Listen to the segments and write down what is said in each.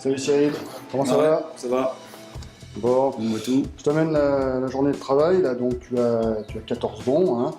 Salut Cyril, comment ça va? Ça va. Bon, Tout. je t'amène la journée de travail, là, donc tu as 14 bons, hein.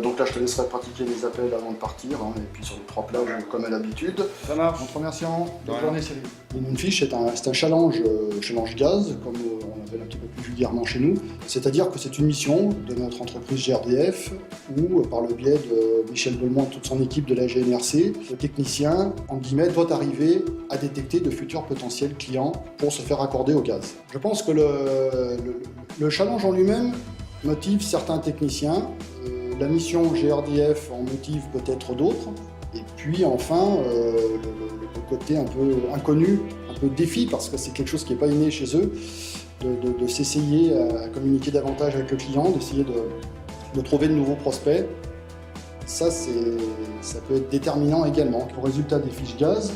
Donc là je te laisserai pratiquer les appels avant de partir, hein, et puis sur les 3 plages comme à l'habitude. Ça marche. En te remerciant, bonne Ouais. journée Cyril. Une fiche, c'est un challenge, challenge gaz, comme on appelle un petit peu plus vulgairement chez nous. C'est-à-dire que c'est une mission de notre entreprise GRDF, où par le biais de Michel Belmont et toute son équipe de la GNRC, le technicien, en guillemets, doit arriver à détecter de futurs potentiels clients pour se faire accorder au gaz. Je pense que le challenge en lui-même motive certains techniciens, la mission GRDF en motive peut-être d'autres, et puis enfin le côté un peu inconnu, un peu défi, parce que c'est quelque chose qui n'est pas inné chez eux, de s'essayer à communiquer davantage avec le client, d'essayer de trouver de nouveaux prospects. Ça peut être déterminant également. Au résultat des fiches gaz,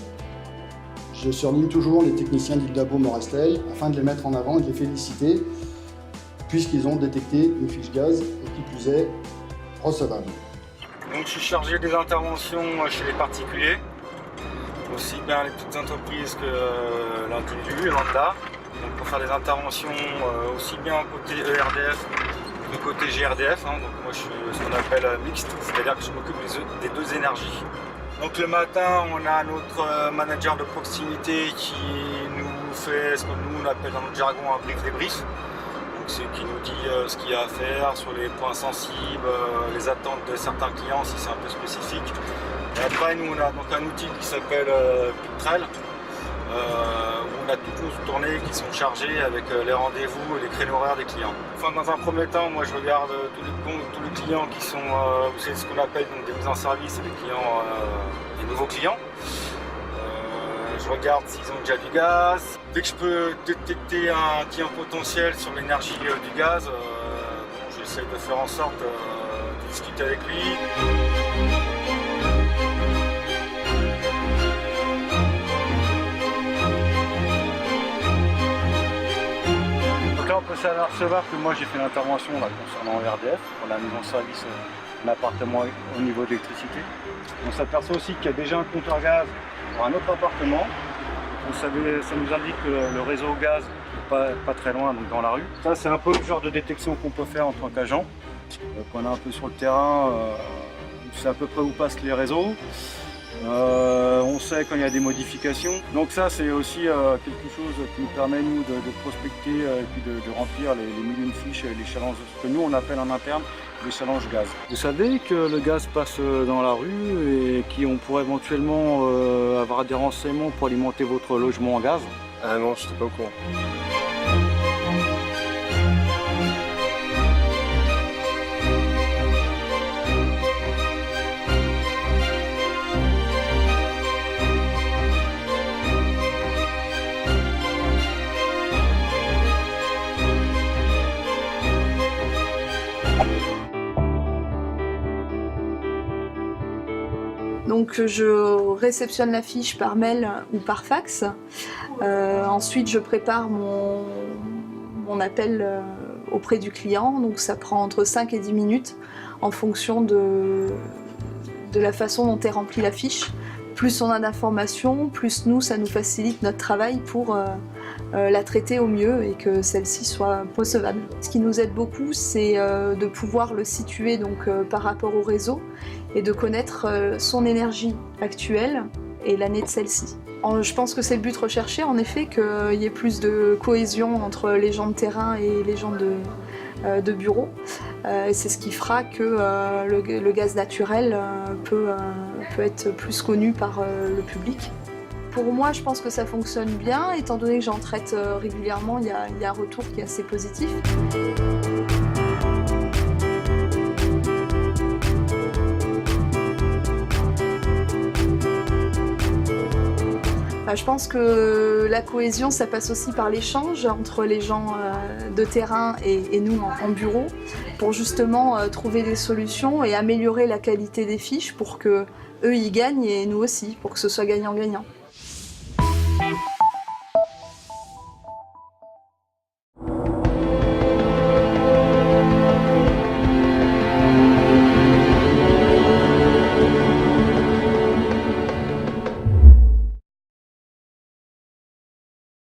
je surligne toujours les techniciens d'Île d'Abo Morestel afin de les mettre en avant et de les féliciter, puisqu'ils ont détecté une fiche gaz et qui plus est recevable. Donc je suis chargé des interventions chez les particuliers, aussi bien les petites entreprises que l'individu, lambda. Donc pour faire des interventions aussi bien côté ERDF que côté GRDF. Donc moi je suis ce qu'on appelle mixte, c'est-à-dire que je m'occupe des deux énergies. Donc le matin, on a notre manager de proximité qui nous fait ce que nous on appelle dans notre jargon un brief-débrief. Donc c'est qui nous dit ce qu'il y a à faire sur les points sensibles, les attentes de certains clients si c'est un peu spécifique. Et après nous on a donc un outil qui s'appelle Pictrel, où on a toutes nos tournées qui sont chargées avec les rendez-vous et les créneaux horaires des clients. Enfin, dans un premier temps, moi je regarde tous les clients qui sont, c'est ce qu'on appelle donc, des mises en service, et des nouveaux clients. Je regarde s'ils ont déjà du gaz. Dès que je peux détecter un client potentiel sur l'énergie du gaz, j'essaie de faire en sorte de discuter avec lui. Donc là on peut s'apercevoir que moi j'ai fait l'intervention concernant RDF pour la mise en service d'un appartement au niveau de l'électricité. On s'aperçoit aussi qu'il y a déjà un compteur gaz pour un autre appartement. Ça nous indique que le réseau gaz n'est pas très loin, donc dans la rue. Ça c'est un peu le genre de détection qu'on peut faire en tant qu'agent. Quand on est un peu sur le terrain, on sait à peu près où passent les réseaux. On sait quand il y a des modifications. Donc ça c'est aussi quelque chose qui nous permet nous de prospecter et puis de remplir les millions de fiches et les challenges que nous on appelle en interne les challenges gaz. Vous savez que le gaz passe dans la rue et qu'on pourrait éventuellement avoir des renseignements pour alimenter votre logement en gaz? Ah non, je n'étais pas au courant. Donc je réceptionne la fiche par mail ou par fax. Ensuite je prépare mon appel auprès du client. Donc ça prend entre 5 et 10 minutes en fonction de la façon dont est remplie la fiche. Plus on a d'informations, plus nous ça nous facilite notre travail pour la traiter au mieux et que celle-ci soit recevable. Ce qui nous aide beaucoup, c'est de pouvoir le situer donc, par rapport au réseau et de connaître son énergie actuelle et l'année de celle-ci. Je pense que c'est le but recherché, en effet, qu'il y ait plus de cohésion entre les gens de terrain et les gens de bureau. C'est ce qui fera que le gaz naturel peut être plus connu par le public. Pour moi, je pense que ça fonctionne bien, étant donné que j'en traite régulièrement, il y a un retour qui est assez positif. Je pense que la cohésion, ça passe aussi par l'échange entre les gens de terrain et nous en bureau, pour justement trouver des solutions et améliorer la qualité des fiches pour que eux y gagnent et nous aussi, pour que ce soit gagnant-gagnant.